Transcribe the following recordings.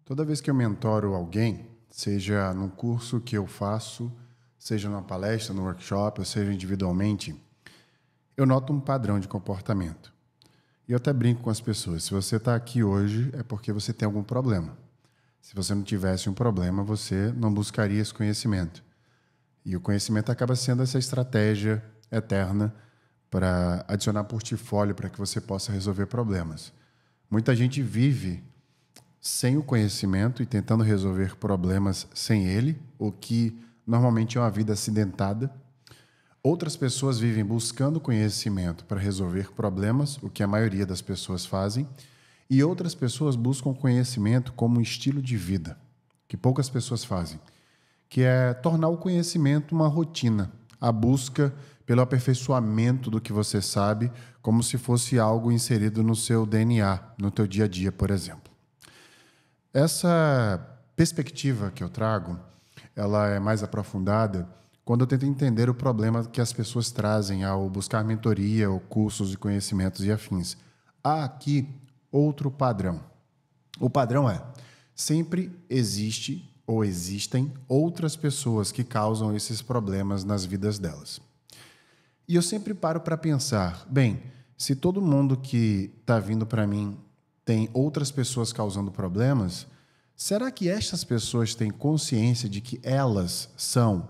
Toda vez que eu mentoro alguém, seja num curso que eu faço, seja numa palestra, no workshop, ou seja individualmente, eu noto um padrão de comportamento. E eu até brinco com as pessoas. Se você está aqui hoje, é porque você tem algum problema. Se você não tivesse um problema, você não buscaria esse conhecimento. E o conhecimento acaba sendo essa estratégia eterna para adicionar portfólio para que você possa resolver problemas. Muita gente vive sem o conhecimento e tentando resolver problemas sem ele, o que normalmente é uma vida acidentada. Outras pessoas vivem buscando conhecimento para resolver problemas, o que a maioria das pessoas fazem, e outras pessoas buscam conhecimento como um estilo de vida, que poucas pessoas fazem, que é tornar o conhecimento uma rotina, a busca pelo aperfeiçoamento do que você sabe, como se fosse algo inserido no seu DNA, no teu dia a dia, por exemplo. Essa perspectiva que eu trago, ela é mais aprofundada quando eu tento entender o problema que as pessoas trazem ao buscar mentoria ou cursos de conhecimentos e afins. Há aqui outro padrão. O padrão é: sempre existe ou existem outras pessoas que causam esses problemas nas vidas delas. E eu sempre paro para pensar, bem, se todo mundo que está vindo para mim tem outras pessoas causando problemas, será que estas pessoas têm consciência de que elas são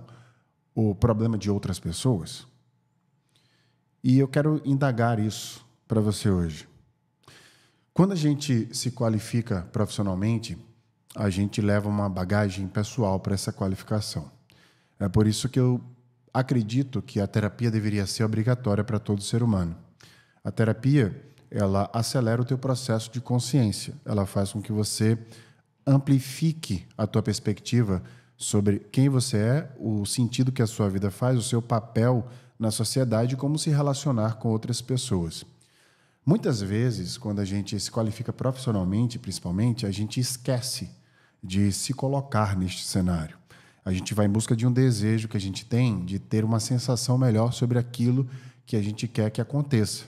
o problema de outras pessoas? E eu quero indagar isso para você hoje. Quando a gente se qualifica profissionalmente, a gente leva uma bagagem pessoal para essa qualificação. É por isso que eu acredito que a terapia deveria ser obrigatória para todo ser humano. A terapia, ela acelera o teu processo de consciência. Ela faz com que você amplifique a tua perspectiva sobre quem você é, o sentido que a sua vida faz, o seu papel na sociedade e como se relacionar com outras pessoas. Muitas vezes, quando a gente se qualifica profissionalmente, principalmente, a gente esquece de se colocar neste cenário. A gente vai em busca de um desejo que a gente tem de ter uma sensação melhor sobre aquilo que a gente quer que aconteça.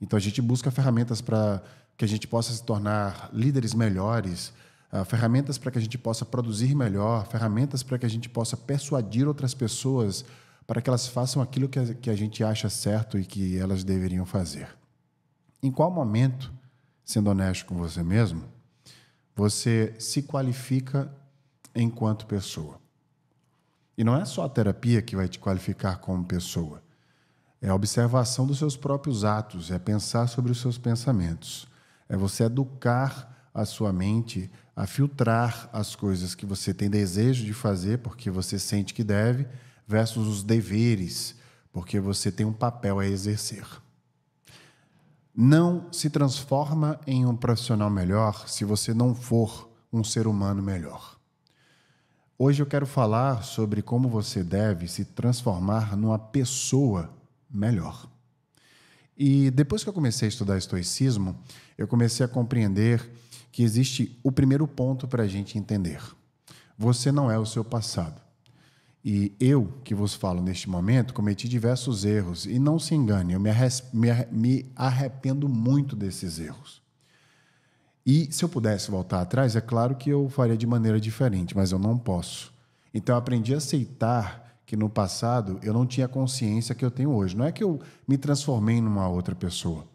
Então, a gente busca ferramentas para que a gente possa se tornar líderes melhores, ferramentas para que a gente possa produzir melhor, ferramentas para que a gente possa persuadir outras pessoas para que elas façam aquilo que a gente acha certo e que elas deveriam fazer. Em qual momento, sendo honesto com você mesmo, você se qualifica enquanto pessoa? E não é só a terapia que vai te qualificar como pessoa. É a observação dos seus próprios atos, é pensar sobre os seus pensamentos. É você educar a sua mente a filtrar as coisas que você tem desejo de fazer porque você sente que deve, versus os deveres, porque você tem um papel a exercer. Não se transforma em um profissional melhor se você não for um ser humano melhor. Hoje eu quero falar sobre como você deve se transformar numa pessoa melhor. E depois que eu comecei a estudar estoicismo, eu comecei a compreender que existe o primeiro ponto para a gente entender. Você não é o seu passado. E eu, que vos falo neste momento, cometi diversos erros. E não se engane, eu me arrependo muito desses erros. E se eu pudesse voltar atrás, é claro que eu faria de maneira diferente, mas eu não posso. Então eu aprendi a aceitar que no passado eu não tinha a consciência que eu tenho hoje. Não é que eu me transformei numa outra pessoa.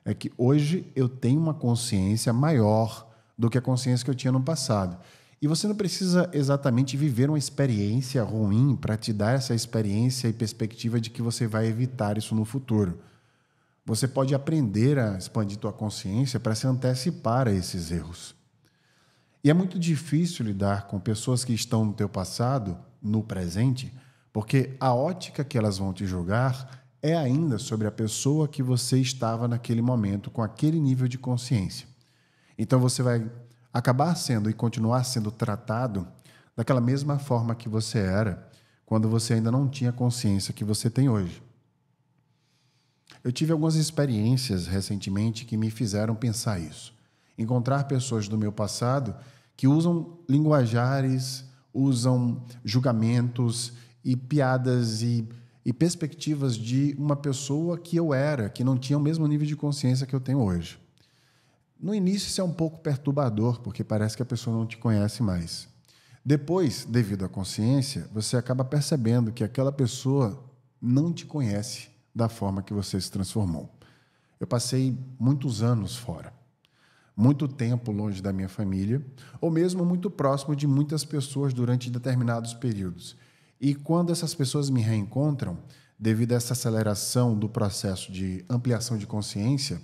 É que hoje eu tenho uma consciência maior do que a consciência que eu tinha no passado. E você não precisa exatamente viver uma experiência ruim para te dar essa experiência e perspectiva de que você vai evitar isso no futuro. Você pode aprender a expandir tua consciência para se antecipar a esses erros. E é muito difícil lidar com pessoas que estão no teu passado, no presente, porque a ótica que elas vão te julgar é ainda sobre a pessoa que você estava naquele momento, com aquele nível de consciência. Então você vai acabar sendo e continuar sendo tratado daquela mesma forma que você era quando você ainda não tinha a consciência que você tem hoje. Eu tive algumas experiências recentemente que me fizeram pensar isso. Encontrar pessoas do meu passado que usam linguajares, usam julgamentos e piadas e perspectivas de uma pessoa que eu era, que não tinha o mesmo nível de consciência que eu tenho hoje. No início isso é um pouco perturbador, porque parece que a pessoa não te conhece mais. Depois, devido à consciência, você acaba percebendo que aquela pessoa não te conhece da forma que você se transformou. Eu passei muitos anos fora, muito tempo longe da minha família, ou mesmo muito próximo de muitas pessoas durante determinados períodos. E quando essas pessoas me reencontram, devido a essa aceleração do processo de ampliação de consciência,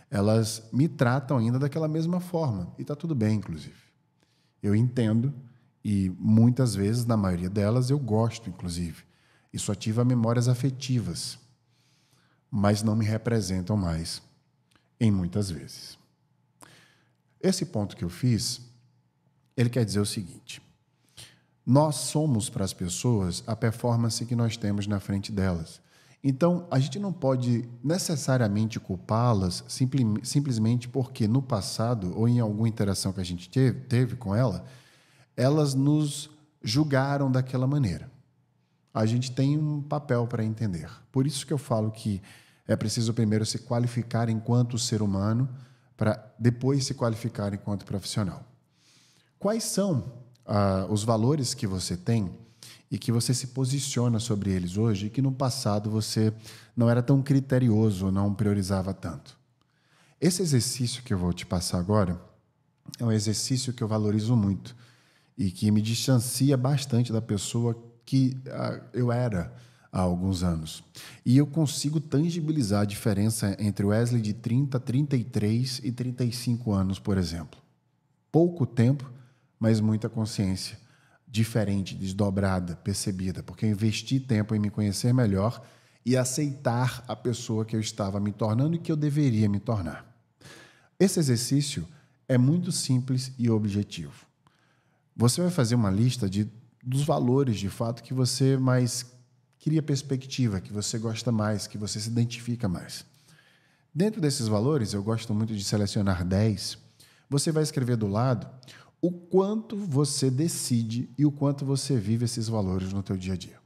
elas me tratam ainda daquela mesma forma. E está tudo bem, inclusive. Eu entendo e muitas vezes, na maioria delas, eu gosto, inclusive. Isso ativa memórias afetivas, mas não me representam mais, em muitas vezes. Esse ponto que eu fiz, ele quer dizer o seguinte: nós somos para as pessoas a performance que nós temos na frente delas. Então, a gente não pode necessariamente culpá-las simplesmente porque no passado ou em alguma interação que a gente teve com elas nos julgaram daquela maneira. A gente tem um papel para entender. Por isso que eu falo que é preciso primeiro se qualificar enquanto ser humano para depois se qualificar enquanto profissional. Quais são os valores que você tem e que você se posiciona sobre eles hoje e que no passado você não era tão criterioso, não priorizava tanto? Esse exercício que eu vou te passar agora é um exercício que eu valorizo muito e que me distancia bastante da pessoa que eu era há alguns anos. E eu consigo tangibilizar a diferença entre o Wesley de 30, 33 e 35 anos, por exemplo. Pouco tempo, mas muita consciência. Diferente, desdobrada, percebida, porque eu investi tempo em me conhecer melhor e aceitar a pessoa que eu estava me tornando e que eu deveria me tornar. Esse exercício é muito simples e objetivo. Você vai fazer uma lista dos valores, de fato, que você mais cria perspectiva, que você gosta mais, que você se identifica mais. Dentro desses valores, eu gosto muito de selecionar 10. Você vai escrever do lado o quanto você decide e o quanto você vive esses valores no teu dia a dia.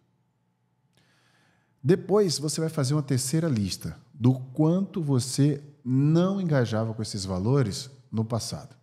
Depois, você vai fazer uma terceira lista do quanto você não engajava com esses valores no passado.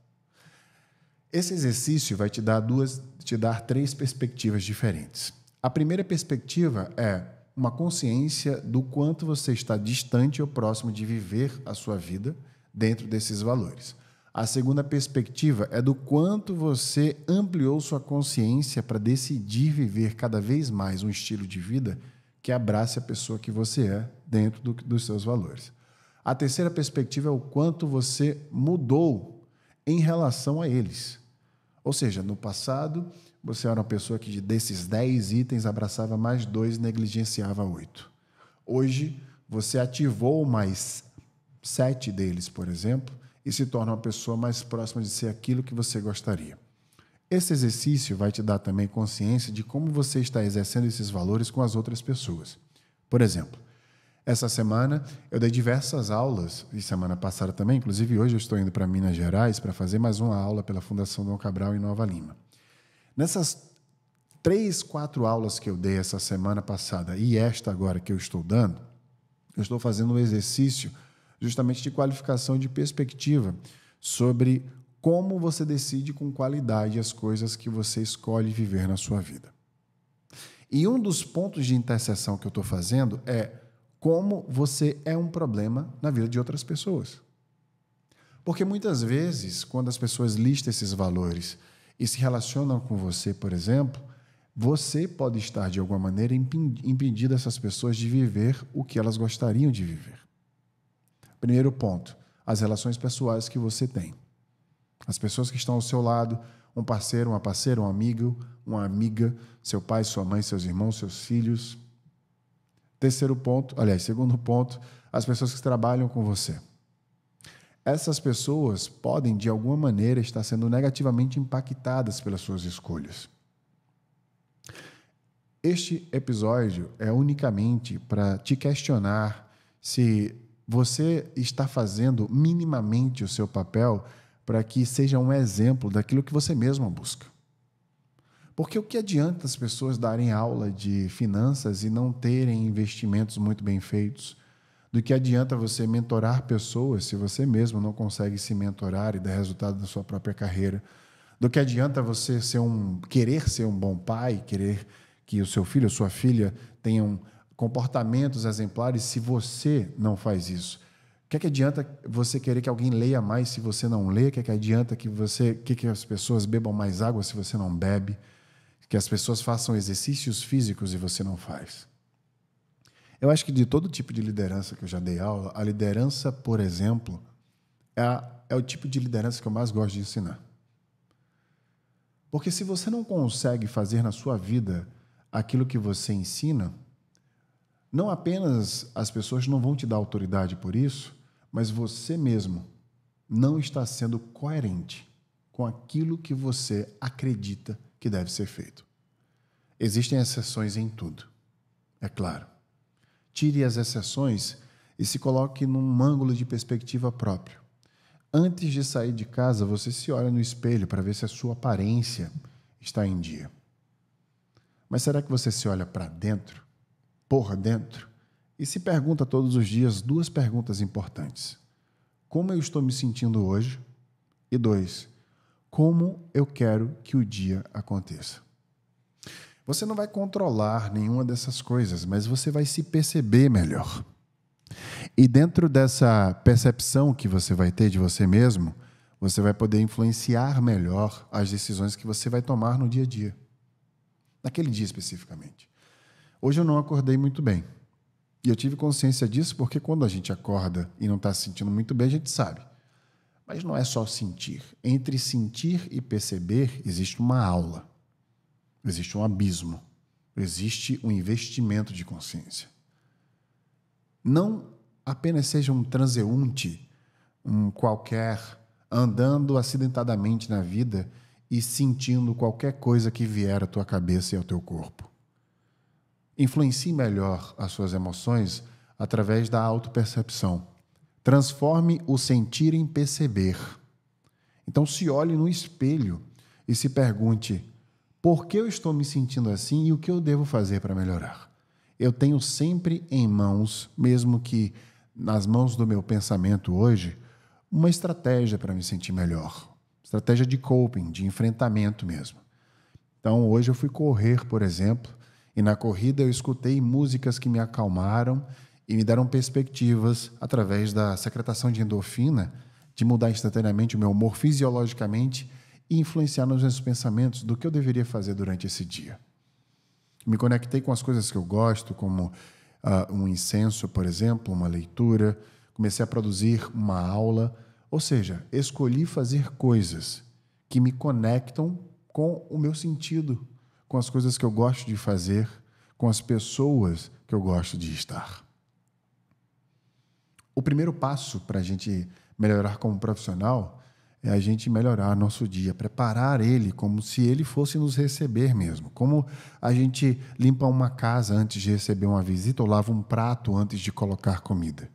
Esse exercício vai te dar 3 perspectivas diferentes. A primeira perspectiva é uma consciência do quanto você está distante ou próximo de viver a sua vida dentro desses valores. A segunda perspectiva é do quanto você ampliou sua consciência para decidir viver cada vez mais um estilo de vida que abrace a pessoa que você é dentro dos seus valores. A terceira perspectiva é o quanto você mudou em relação a eles. Ou seja, no passado, você era uma pessoa que desses 10 itens abraçava mais 2 e negligenciava 8. Hoje, você ativou mais 7 deles, por exemplo, e se torna uma pessoa mais próxima de ser aquilo que você gostaria. Esse exercício vai te dar também consciência de como você está exercendo esses valores com as outras pessoas. Por exemplo, essa semana eu dei diversas aulas, e semana passada também, inclusive hoje eu estou indo para Minas Gerais para fazer mais uma aula pela Fundação Dom Cabral em Nova Lima. Nessas 3, 4 aulas que eu dei essa semana passada e esta agora que eu estou dando, eu estou fazendo um exercício justamente de qualificação de perspectiva sobre como você decide com qualidade as coisas que você escolhe viver na sua vida. E um dos pontos de interseção que eu estou fazendo é como você é um problema na vida de outras pessoas. Porque muitas vezes, quando as pessoas listam esses valores e se relacionam com você, por exemplo, você pode estar, de alguma maneira, impedindo essas pessoas de viver o que elas gostariam de viver. Primeiro ponto, as relações pessoais que você tem. As pessoas que estão ao seu lado, um parceiro, uma parceira, um amigo, uma amiga, seu pai, sua mãe, seus irmãos, seus filhos. Segundo ponto, as pessoas que trabalham com você. Essas pessoas podem, de alguma maneira, estar sendo negativamente impactadas pelas suas escolhas. Este episódio é unicamente para te questionar se você está fazendo minimamente o seu papel para que seja um exemplo daquilo que você mesmo busca. Porque o que adianta as pessoas darem aula de finanças e não terem investimentos muito bem feitos? Do que adianta você mentorar pessoas se você mesmo não consegue se mentorar e dar resultado na sua própria carreira? Do que adianta você querer ser um bom pai, querer que o seu filho ou sua filha tenham comportamentos exemplares se você não faz isso? O que adianta você querer que alguém leia mais se você não lê? O que adianta que as pessoas bebam mais água se você não bebe? Que as pessoas façam exercícios físicos e você não faz? Eu acho que de todo tipo de liderança que eu já dei aula, a liderança, por exemplo, é o tipo de liderança que eu mais gosto de ensinar. Porque se você não consegue fazer na sua vida aquilo que você ensina, não apenas as pessoas não vão te dar autoridade por isso, mas você mesmo não está sendo coerente com aquilo que você acredita que deve ser feito. Existem exceções em tudo, é claro. Tire as exceções e se coloque num ângulo de perspectiva próprio. Antes de sair de casa, você se olha no espelho para ver se a sua aparência está em dia. Mas será que você se olha para dentro, por dentro, e se pergunta todos os dias 2 perguntas importantes? Como eu estou me sentindo hoje? E 2, como eu quero que o dia aconteça? Você não vai controlar nenhuma dessas coisas, mas você vai se perceber melhor. E dentro dessa percepção que você vai ter de você mesmo, você vai poder influenciar melhor as decisões que você vai tomar no dia a dia. Naquele dia especificamente. Hoje eu não acordei muito bem. E eu tive consciência disso porque quando a gente acorda e não está se sentindo muito bem, a gente sabe. Mas não é só sentir. Entre sentir e perceber, existe uma aula. Existe um abismo. Existe um investimento de consciência. Não apenas seja um transeunte, um qualquer, andando acidentadamente na vida e sentindo qualquer coisa que vier à tua cabeça e ao teu corpo. Influencie melhor as suas emoções através da autopercepção. Transforme o sentir em perceber. Então, se olhe no espelho e se pergunte: por que eu estou me sentindo assim e o que eu devo fazer para melhorar? Eu tenho sempre em mãos, mesmo que nas mãos do meu pensamento hoje, uma estratégia para me sentir melhor. Estratégia de coping, de enfrentamento mesmo. Então, hoje eu fui correr, por exemplo, e na corrida eu escutei músicas que me acalmaram e me deram perspectivas, através da secretação de endorfina, de mudar instantaneamente o meu humor fisiologicamente e influenciar nos meus pensamentos do que eu deveria fazer durante esse dia. Me conectei com as coisas que eu gosto, como um incenso, por exemplo, uma leitura. Comecei a produzir uma aula. Ou seja, escolhi fazer coisas que me conectam com o meu sentido, com as coisas que eu gosto de fazer, com as pessoas que eu gosto de estar. O primeiro passo para a gente melhorar como profissional é a gente melhorar nosso dia, preparar ele como se ele fosse nos receber mesmo. Como a gente limpa uma casa antes de receber uma visita ou lava um prato antes de colocar comida.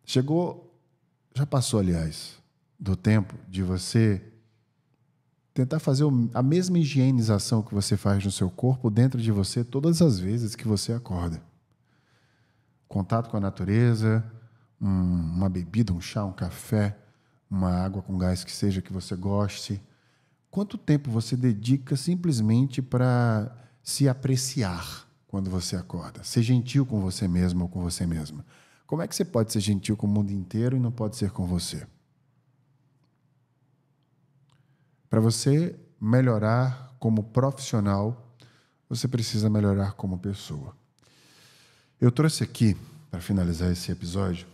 Já passou, aliás, do tempo de você tentar fazer a mesma higienização que você faz no seu corpo dentro de você todas as vezes que você acorda. Contato com a natureza, uma bebida, um chá, um café, uma água com gás que seja que você goste. Quanto tempo você dedica simplesmente para se apreciar quando você acorda? Ser gentil com você mesmo ou com você mesma. Como é que você pode ser gentil com o mundo inteiro e não pode ser com você? Para você melhorar como profissional, você precisa melhorar como pessoa. Eu trouxe aqui, para finalizar esse episódio,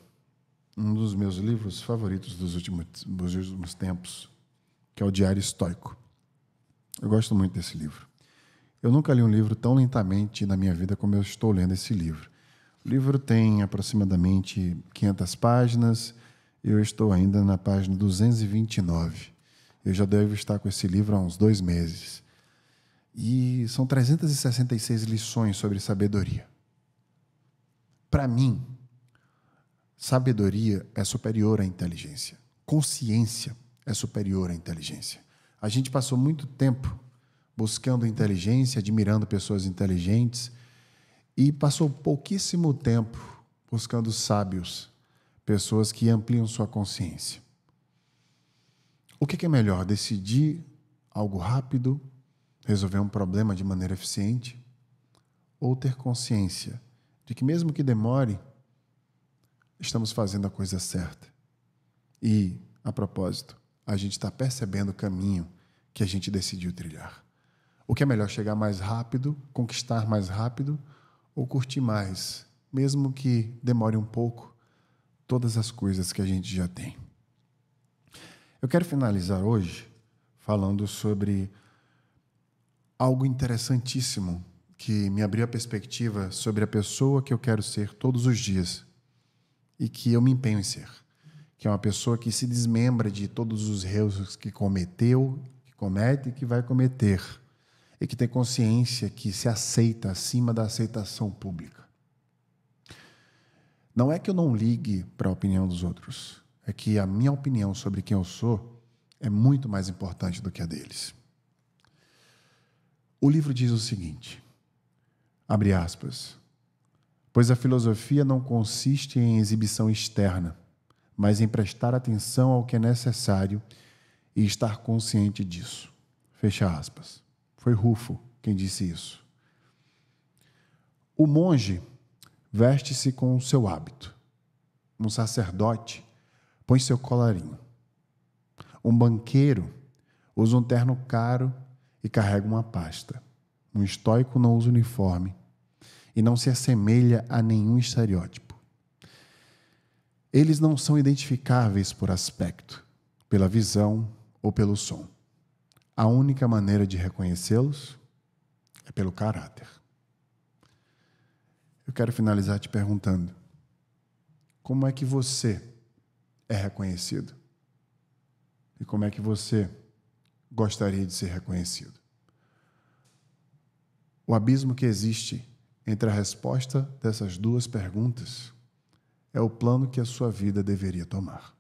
um dos meus livros favoritos dos últimos tempos, que é o Diário Estoico. Eu gosto muito desse livro. Eu nunca li um livro tão lentamente na minha vida como eu estou lendo esse livro. O livro tem aproximadamente 500 páginas, e eu estou ainda na página 229. Eu já devo estar com esse livro há uns 2 meses. E são 366 lições sobre sabedoria. Para mim, sabedoria é superior à inteligência. Consciência é superior à inteligência. A gente passou muito tempo buscando inteligência, admirando pessoas inteligentes, e passou pouquíssimo tempo buscando sábios, pessoas que ampliam sua consciência. O que é melhor, decidir algo rápido, resolver um problema de maneira eficiente, ou ter consciência de que mesmo que demore, estamos fazendo a coisa certa? E, a propósito, a gente está percebendo o caminho que a gente decidiu trilhar. O que é melhor, chegar mais rápido, conquistar mais rápido ou curtir mais, mesmo que demore um pouco, todas as coisas que a gente já tem? Eu quero finalizar hoje falando sobre algo interessantíssimo que me abriu a perspectiva sobre a pessoa que eu quero ser todos os dias e que eu me empenho em ser, que é uma pessoa que se desmembra de todos os erros que cometeu, que comete e que vai cometer, e que tem consciência que se aceita acima da aceitação pública. Não é que eu não ligue para a opinião dos outros, é que a minha opinião sobre quem eu sou é muito mais importante do que a deles. O livro diz o seguinte, abre aspas, pois a filosofia não consiste em exibição externa, mas em prestar atenção ao que é necessário e estar consciente disso. Fecha aspas. Foi Rufo quem disse isso. O monge veste-se com o seu hábito. Um sacerdote põe seu colarinho. Um banqueiro usa um terno caro e carrega uma pasta. Um estoico não usa uniforme e não se assemelha a nenhum estereótipo. Eles não são identificáveis por aspecto, pela visão ou pelo som. A única maneira de reconhecê-los é pelo caráter. Eu quero finalizar te perguntando: como é que você é reconhecido? E como é que você gostaria de ser reconhecido? O abismo que existe entre a resposta dessas duas perguntas é o plano que a sua vida deveria tomar.